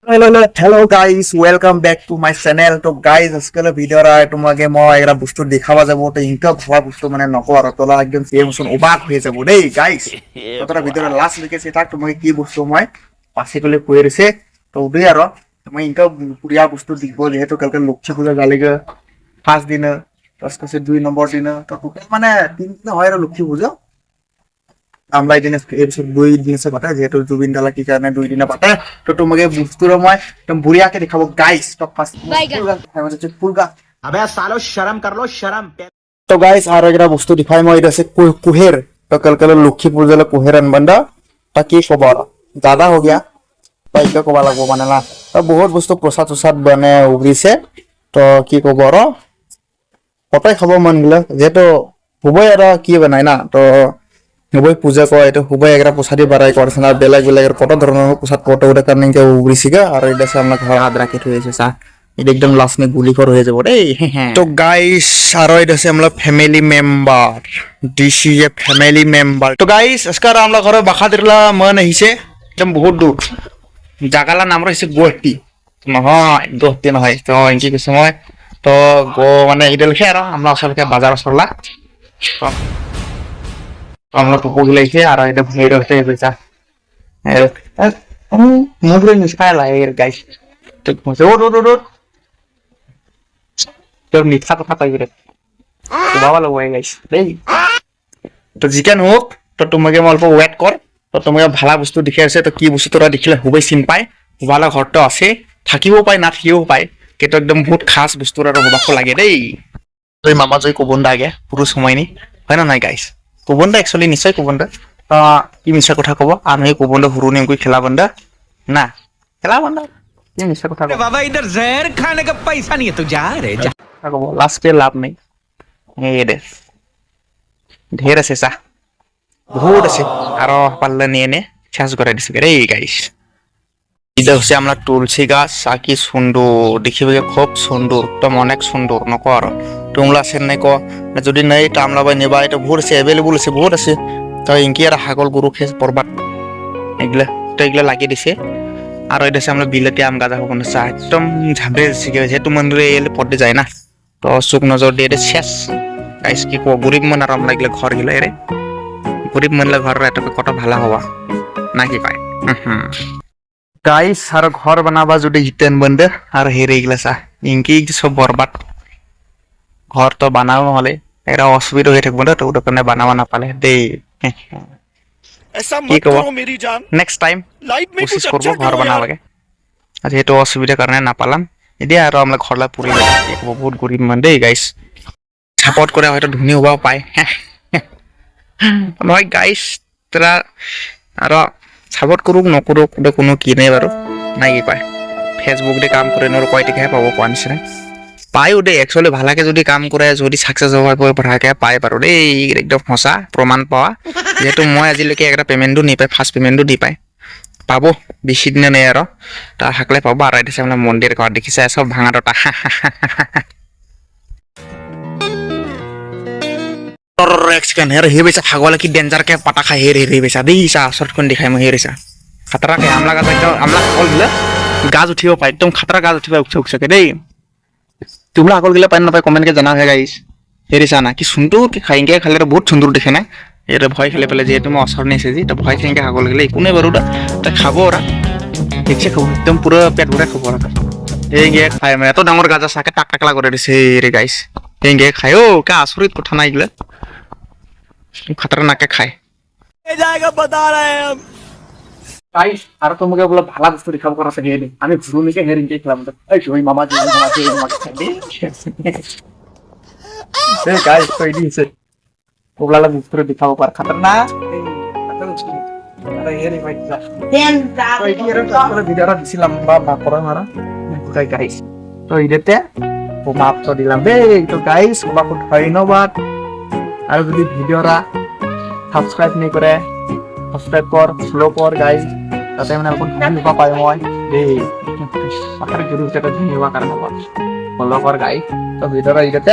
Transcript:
Hello guys, welcome back to my channel. তো guys আজকাল ভিডিওরা তোমাকে মই একটা বস্তু দেখাবা যাব তো ইনকা ভালো বস্তু মানে নকো আর তোলা একদম সেমসন অবাক হয়ে যাব দেই গাইস তোরা ভিডিওর লাস্ট লিখেছি থাক তোমাকে কি বস্তু মই পাশে কলে কই রেছে তো ওই আর তুমি ইনকা পুরিয়া বস্তু দিব যেহেতু কালকে লক্ষ্মী পূজা গালিগে ফার্স্ট দিন তারপরে 2 নম্বর দিন তো টোটাল মানে 3 দিন হয় আর লক্ষ্মী পূজা আমরা এই দিনে এপিসোড 2 দিন আছে পাতা যেহেতু জুবিন দালা কি কারণে 2 দিনে পাতা তো তোমাকে বুঝতুর মই একদম বুড়িয়াকে দেখাবো গাইস তো ফার্স্ট ফুলগা अबे सालो शर्म कर लो शर्म তো গাইস আর একটা বস্তু দেখাই মই এটা আছে কুহের তো কালকালে লক্ষ্মী পূজালে কুহের আনবান্ডা তা কি খবর দাদা हो गया পাইকা কবা লাগবো মানে না তো বহুত বস্তু প্রসাদ প্রসাদ বনে উগরিছে তো কি খবর কটাই খাব মন গলে যেহেতু হবই আর কি বানাই না তো হবই পূজা কয় এটা হবই একটা প্রসাদই বাড়াই করছে না বেলেগ বেলেগ কত ধরনের প্রসাদ কত ওটা কারণে কেউ উগরিছিগা আর এটা আমরা ঘর হাত রাখে থইছে চা এটা একদম লাস্ট মে গুলি কর হয়ে যাব রে তো গাইস আর এটা আছে আমরা family member this is a family member তো গাইস আজকাল আমরা ঘরে বাখা দিলা মন আহিছে একদম বহুত দূর জাগালা নাম রইছে গুয়াহাটি নহয় গুয়াহাটি নহয় তো এনকি কি সময় তো গো মানে এটা লিখে আর আমরা আসলে বাজার সরলা আমরা তো পগলাইছে আর এটা ভেড় হতে হইছে মুগরে নিস্কায় লাগে গাইস তো মজা ও তো মিঠা কথা কই রে তো বাবা লগ হয়ে গাইস দেই তো জিকেন হোক তো তোমাকে অল্প ওয়েট কর তো তোমাকে ভালো বস্তু দেখে আছে তো কি বস্তু তোরা দেখিলে হবই চিন পায় ভালো ঘরটো আছে থাকিবও পায় না থাকিবও পায় কিন্তু একদম বহুত খাস বস্তু আর হবাক লাগে দেই তুই মামা জয় কোবন্দা আগে পুরো সময় নি হয় না নাই গাইস কোবন্দা একচুয়ালি নিশ্চয় কোবন্দা কি মিছা কথা কব আমি কোবন্দা হুরু নেম কই খেলা বন্দা না খেলা বন্দা কি মিছা কথা কব बाबा इधर जहर खाने का पैसा नहीं है तू जा रे जा কব লাস্টে লাভ নেই এই দে ঢের আছে চা বহুত আছে আর পাল্লা নিয়ে নে শেষ করে দিছে রে গাইস এটা হচ্ছে আমরা তুলসী গাছ কি সুন্দর দেখিবে খুব সুন্দর একদম অনেক সুন্দর নকো আর তোমরা আছেন নাই ক যদি নাই তো আমরা বাই নেবা এটা বহুত আছে অ্যাভেলেবল আছে বহুত আছে তো ইনকি আর হাগল গরু খেস পরবাত এগুলা তো এগুলা লাগিয়ে দিছে আর এটা আছে আমরা বিলেতি আম গাজা হবো না চা একদম ঝাঁপড়ে শিখে যেহেতু মন্দিরে এলে পড়তে যায় না তো চোখ নজর দিয়ে এটা শেষ গাইস কি কো গরিব মন আরাম লাগলে ঘর গেলে রে গরিব মনলে ঘর এটা কত ভালো হওয়া নাকি কয় গাইস আর ঘর বানাবা যদি হিতেন বন্ধে আর হেরে গেলে চা ইনকি সব বরবাদ ঘর তো বানাও নহলে এরা অসুবিধা হয়ে থাকবো না তো ওটা কারণে বানাবা না পালে দে ऐसा मत करो मेरी जान নেক্সট টাইম लाइफ में কোশিশ कुछ করবো अच्छा ঘর करो বানাবার यार লাগে আর যেহেতু অসুবিধার কারণে না পালাম এদিকে আর আমরা ঘরলা পুরি বহুত গরিব মান দেই গাইস সাপোর্ট করে হয়তো ধনী হবাও পায় নহয় গাইস তোরা আর সাপোর্ট করুক নকরুক ওটা কোনো কি নেই বাৰু নাই কি কয় ফেসবুক দিয়ে কাম কৰে নোৰ কয়টাকে পাবো কোৱা নিচিনা পায় ওদে একচুয়ালি ভালাকে যদি কাম কৰে যদি সাকসেস হওয়াৰ পৰ ভালাকে পায় পাৰো দেই একদম সঁচা প্রমাণ পাওয়া যেহেতু মই আজিলৈকে একটা পেমেন্টও নি পাই ফার্স্ট পেমেন্টও দি পাই পাবো বেশি দিন নেই আর তা হাকলে পাবো আর এটা আমরা মন্দির ঘর দেখিছে সব ভাঙা টটা एक्सकन हेर हे बेचा फागवाला की डेंजर के पटा खा हेर हेर बेचा देइसा शॉर्ट कोन दिखाय म हेरिसा खतरा के हमला का एकदम हमला कॉल दिले गाज उठियो पाइ एकदम खतरा गाज उठिबा उठ सके देई तुमला अकल गेले पाइन न पाइ कमेंट के जना है गाइस हेरिसा ना कि सुंदर के खाएंगे खाले बहुत सुंदर देखे ना এর ভয় খেলে পেলে যেহেতু মই অসর নেছে যে তো ভয় থেকে হাগল গেলে কোনে বারুটা তা খাবো ওরা দেখছে খাবো একদম পুরো পেট ভরে খাবো ওরা এই গে খায় মানে এত ডাঙর গাজা সাকে টাক টাকলা করে দিছে রে গাইস এই গে খায়ও কা আসরিত কথা নাই গলে खतरनाक खाए जाएगा बता रहे हैं हम गाइस আর তোমাকে বলে ভালো বস্তু দেখাবো করা সকে হেডি আমি ঘুরু নিকে হেরিং কে খেলাম তো এই জয় মামা জি এই গাইস কই দিছে ওগুলা বস্তু দেখাবো পার खतरनाक আরে হেরি ভাই দেন যা কই দিরা তো ভিডিওটা দিছিলাম বাবা করে মারা কই গাইস তো ইদেতে ও মাপ তো দিলাম বে তো গাইস বাবা ধন্যবাদ আর যদি ভিডিওটা সাবস্ক্রাইব नहीं करे সাবস্ক্রাইব কর স্লো কর গাইস তাতে মানে এখন ভিডিও পাই মই এই আকারে জরুর যেটা ভিডিও কারণে ফলো কর গাইস তো ভিডিওটা ইগাতে